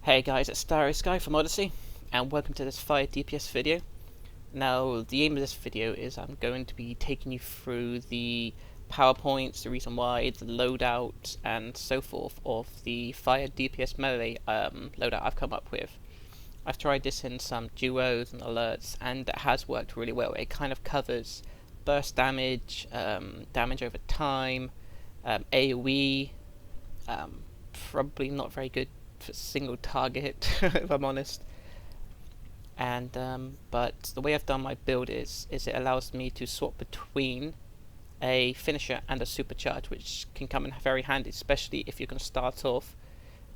Hey guys, it's StarrySky from Odyssey, and welcome to this fire DPS video. Now, the aim of this video is I'm going to be taking you through the PowerPoints, the reason why, the loadout, and so forth of the fire DPS melee loadout I've come up with. I've tried this in some duos and alerts, and it has worked really well. It kind of covers burst damage, damage over time, AoE, probably not very good for single target if I'm honest, and but the way I've done my build is it allows me to swap between a finisher and a supercharge, which can come in very handy, especially if you're going to start off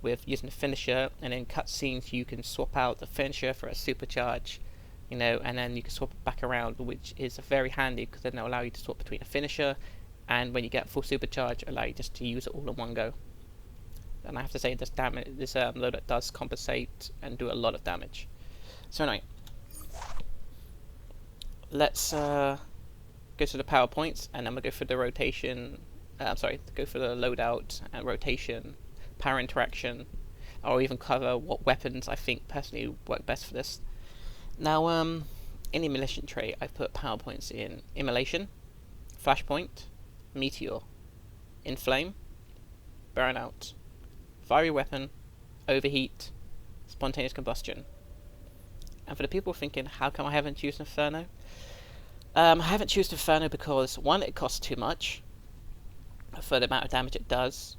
with using a finisher, and in cutscenes you can swap out the finisher for a supercharge, you know, and then you can swap it back around, which is very handy because then it'll allow you to swap between a finisher, and when you get full supercharge, allow you just to use it all in one go. And I have to say, this loadout does compensate and do a lot of damage. So anyway, let's go to the PowerPoints, and then we'll go for the rotation. Go for the loadout and rotation, power interaction, or even cover what weapons I think personally work best for this. Now, in the immolation tray, I've put PowerPoints in immolation, flashpoint, meteor, inflame, burnout, fiery weapon, overheat, spontaneous combustion. And for the people thinking, how come I haven't used Inferno? I haven't chosen Inferno because, one, it costs too much for the amount of damage it does.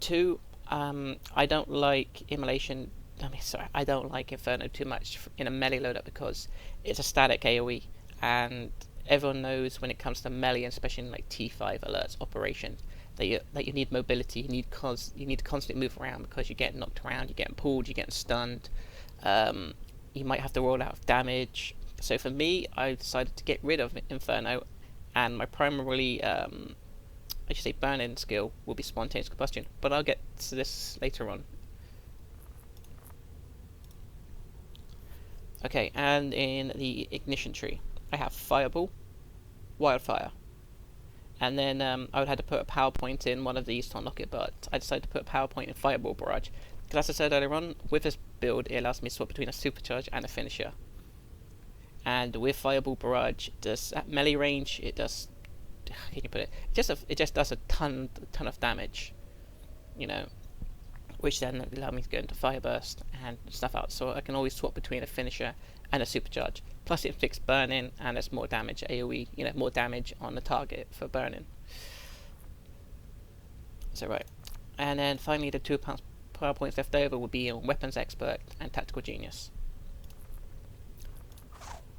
Two, I don't like immolation. I don't like Inferno too much in a melee loadout because it's a static AoE, and everyone knows when it comes to melee, especially in like T5 alerts operations, that you need mobility. You need to constantly move around because you're getting knocked around, you're getting pulled, you're getting stunned. You might have to roll out of damage. So for me, I decided to get rid of Inferno, and my primarily, burn-in skill will be spontaneous combustion. But I'll get to this later on. Okay, and in the ignition tree, I have Fireball, Wildfire. And then I would have to put a PowerPoint in one of these to unlock it, but I decided to put a PowerPoint in Fireball Barrage. Because as I said earlier on, with this build, it allows me to swap between a supercharge and a finisher. And with Fireball Barrage, at melee range, it does, how can you put it? It just does a ton of damage, you know, which then allow me to go into Fire Burst and stuff out. So I can always swap between a finisher and a supercharge. Plus it inflicts burn-in, and there's more damage AoE, you know, more damage on the target for burn-in. So right, and then finally the two PowerPoints left over will be on Weapons Expert and Tactical Genius.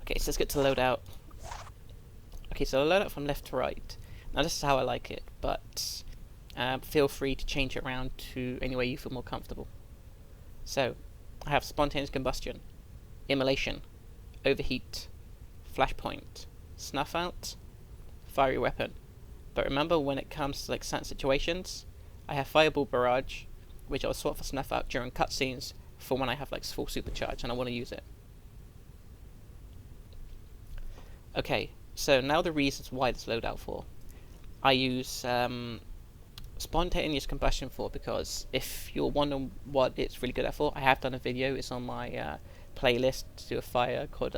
Okay, so let's get to loadout. Okay, so loadout from left to right. Now this is how I like it, but feel free to change it around to any way you feel more comfortable. So I have spontaneous combustion, immolation, overheat, flashpoint, snuff out, fiery weapon. But remember, when it comes to like certain situations, I have Fireball Barrage, which I'll swap for snuff out during cutscenes for when I have like full supercharge and I want to use it. Okay, so now the reasons why this loadout for. I use spontaneous combustion for, because if you're wondering what it's really good at for, I have done a video. It's on my playlist to do a fire called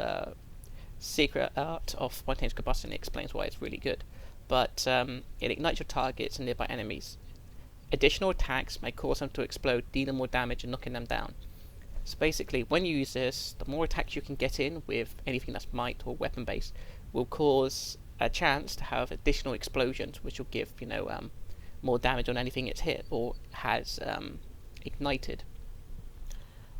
Secret Art of Spontaneous Combustion. It explains why it's really good. But it ignites your targets and nearby enemies. Additional attacks may cause them to explode, dealing more damage and knocking them down. So basically, when you use this, the more attacks you can get in with anything that's might or weapon based will cause a chance to have additional explosions, which will give, you know, more damage on anything it's hit or has ignited.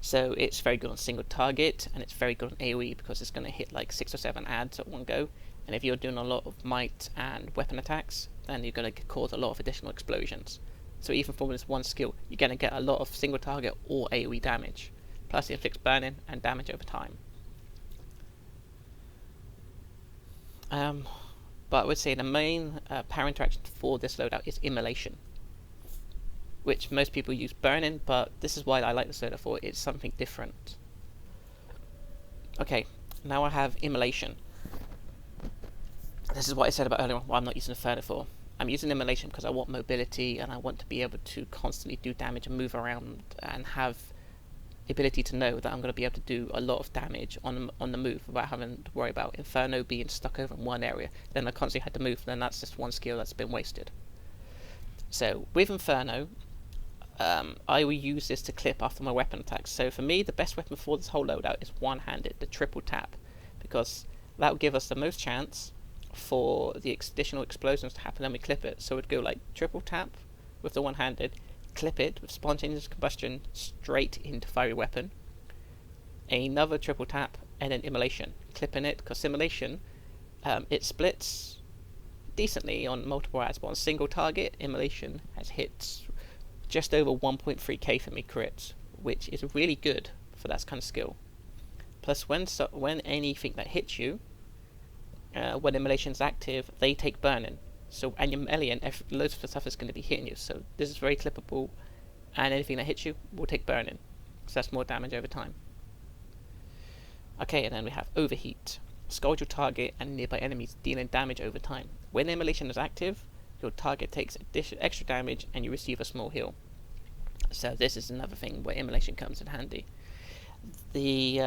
So it's very good on single target, and it's very good on AoE because it's going to hit like 6 or 7 adds at one go. And if you're doing a lot of might and weapon attacks, then you're going to cause a lot of additional explosions. So even from this one skill, you're going to get a lot of single target or AoE damage. Plus it inflicts burn-in and damage over time. But I would say the main power interaction for this loadout is immolation, which most people use burn-in, but this is why I like this loadout for. It's something different. Okay, now I have immolation. This is what I said about earlier on, why I'm not using Inferno for. I'm using immolation because I want mobility and I want to be able to constantly do damage and move around and have ability to know that I'm going to be able to do a lot of damage on the move without having to worry about Inferno being stuck over in one area. Then I constantly had to move, then that's just one skill that's been wasted. So with Inferno, I will use this to clip after my weapon attacks. So for me, the best weapon for this whole loadout is one-handed, the triple tap, because that will give us the most chance for the additional explosions to happen. Then we clip it. So it'd go like triple tap with the one-handed, clip it with spontaneous combustion straight into fiery weapon, another triple tap, and then immolation, clipping it, because immolation, it splits decently on multiple ads, but on single target, immolation has hits just over 1.3k for me crits, which is really good for that kind of skill. Plus when anything that hits you, when immolation is active, they take burning. So, and your melee and loads of the stuff is going to be hitting you. So this is very clippable, and anything that hits you will take burning. So that's more damage over time. Okay, and then we have overheat. Scald your target and nearby enemies, dealing damage over time. When immolation is active, your target takes extra damage and you receive a small heal. So this is another thing where immolation comes in handy. The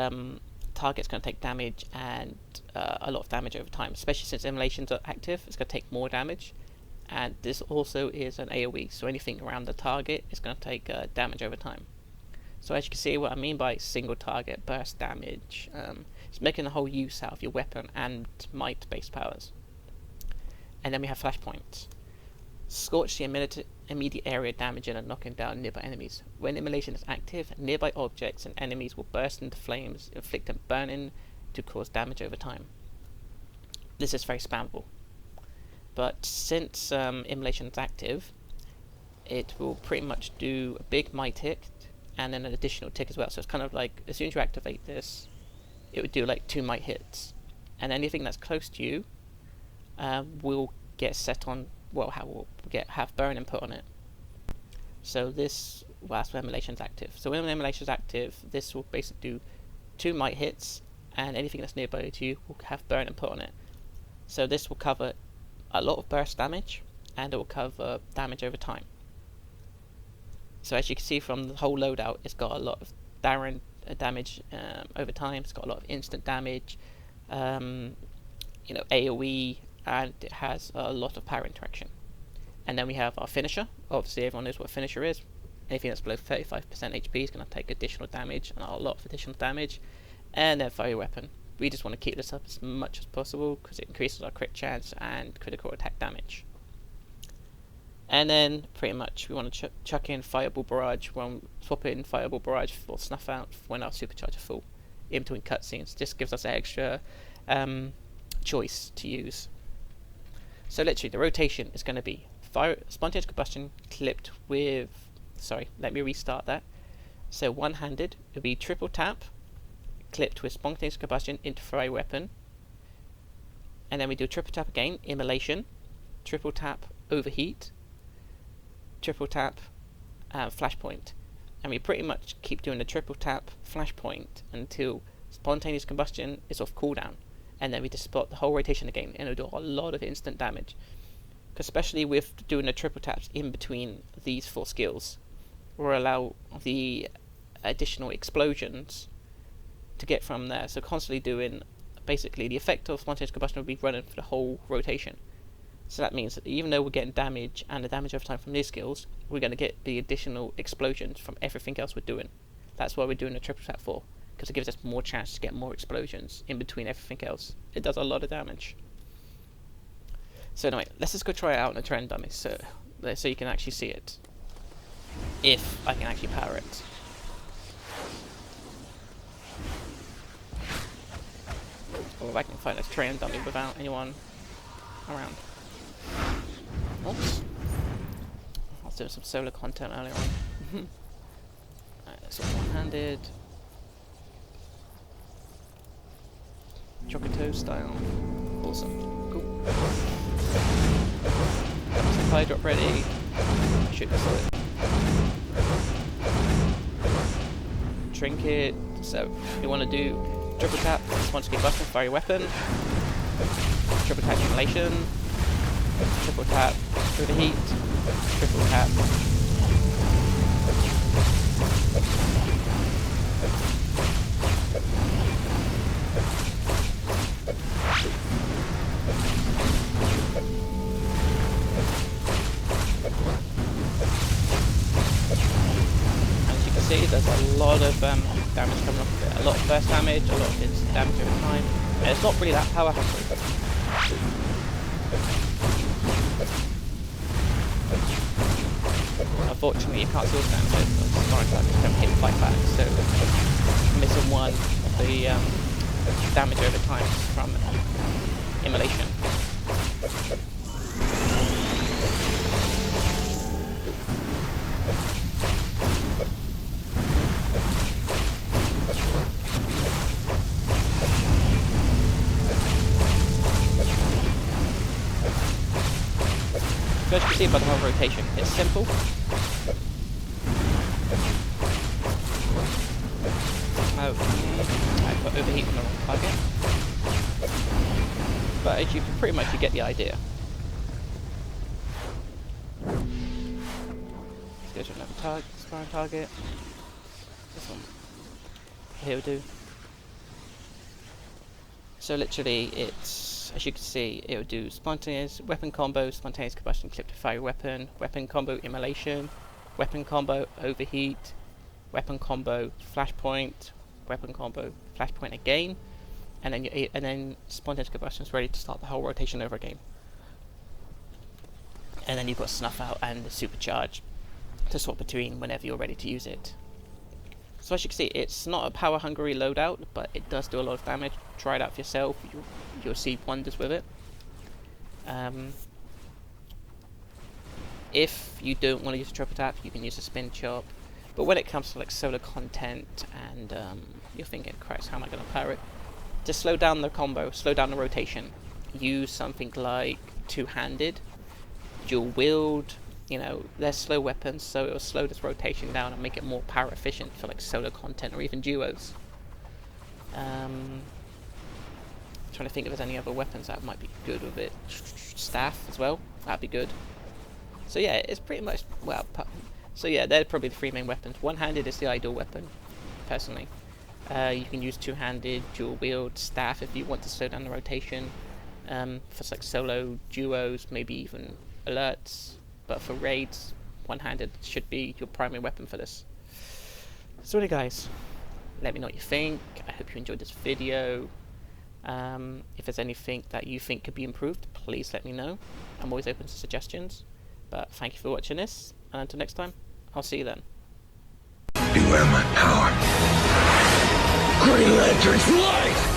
target's going to take damage and a lot of damage over time, especially since immolations are active. It's going to take more damage, and this also is an AoE, so anything around the target is going to take damage over time. So as you can see, what I mean by single target burst damage, it's making the whole use out of your weapon and might based powers. And then we have flashpoints. Scorch the immediate area, damaging and knocking down nearby enemies. When immolation is active, nearby objects and enemies will burst into flames, inflicting burning to cause damage over time. This is very spammable. But since immolation is active, it will pretty much do a big might tick and then an additional tick as well. So it's kind of like, as soon as you activate this, it would do like 2 might hits. And anything that's close to you will get set on, well, have burning put on it. So this, well, that's when immolation is active. So when immolation is active, this will basically do 2 might hits, and anything that's nearby to you will have burning put on it. So this will cover a lot of burst damage, and it will cover damage over time. So as you can see from the whole loadout, it's got a lot of damage over time. It's got a lot of instant damage, AoE, and it has a lot of power interaction. And then we have our finisher. Obviously everyone knows what a finisher is. Anything that's below 35% HP is going to take additional damage, and a lot of additional damage. And then fire weapon. We just want to keep this up as much as possible because it increases our crit chance and critical attack damage. And then pretty much we want to chuck in Fireball Barrage, swap in Fireball Barrage for Snuff Out when our supercharger full in between cutscenes. Just gives us an extra choice to use. So literally the rotation is going to be spontaneous combustion clipped with, sorry, let me restart that. So one-handed, it would be triple tap clipped with spontaneous combustion into fire weapon, and then we do triple tap again, immolation, triple tap overheat, triple tap flashpoint, and we pretty much keep doing the triple tap flashpoint until spontaneous combustion is off cooldown, and then we just spot the whole rotation again, and it'll do a lot of instant damage, especially with doing the triple taps in between these 4 skills, will allow the additional explosions to get from there. So constantly doing, basically the effect of spontaneous combustion will be running for the whole rotation. So that means that even though we're getting damage and the damage over time from these skills, we're going to get the additional explosions from everything else we're doing. That's why we're doing the triple tap for, because it gives us more chance to get more explosions in between everything else. It does a lot of damage. So anyway, let's just go try it out in a trend dummy so you can actually see it. If I can actually power it. Or if I can find a train dummy without anyone around. Oops. I was doing some solo content earlier on. Alright, so one-handed. Chocoto style. Awesome. Cool. Supply drop ready. Shoot this way. Trinket. So you want to do triple tap, response to combustion, fire weapon, triple tap immolation, triple tap overheat, triple tap lot of damage coming off of it. A lot of burst damage, a lot of instant damage over time. And it's not really that power hungry. Unfortunately, you can't see all the damage because Sparring Targets don't hit quite back, so missing one of the damage over time from immolation. So as you can see by the whole rotation, it's simple. Oh, I put overheat on the wrong target. But as you can pretty much get the idea. Let's go to another sparring target. This one. Here we do. So literally it's, as you can see, it would do spontaneous weapon combo, spontaneous combustion, clip to fire weapon, weapon combo immolation, weapon combo overheat, weapon combo flashpoint, weapon combo flashpoint again, and then spontaneous combustion is ready to start the whole rotation over again. And then you've got snuff out and the supercharge to swap between whenever you're ready to use it. So as you can see, it's not a power hungry loadout, but it does do a lot of damage. Try it out for yourself, you'll see wonders with it. If you don't want to use a triple tap, you can use a spin chop. But when it comes to like solo content and you're thinking, Christ, how am I going to power it? To slow down the combo, slow down the rotation, use something like two-handed, dual wield. You know, they're slow weapons, so it'll slow this rotation down and make it more power efficient for like solo content or even duos. Trying to think if there's any other weapons that might be good with it. Staff as well, that'd be good. So yeah, it's pretty much, well, so yeah, they're probably the three main weapons. One-handed is the ideal weapon, personally. You can use two-handed, dual wield, staff if you want to slow down the rotation. For like solo duos, maybe even alerts. But for raids, one-handed should be your primary weapon for this. So anyway guys, let me know what you think. I hope you enjoyed this video. If there's anything that you think could be improved, please let me know. I'm always open to suggestions. But thank you for watching this, and until next time, I'll see you then. Beware my power. Green Lantern's light!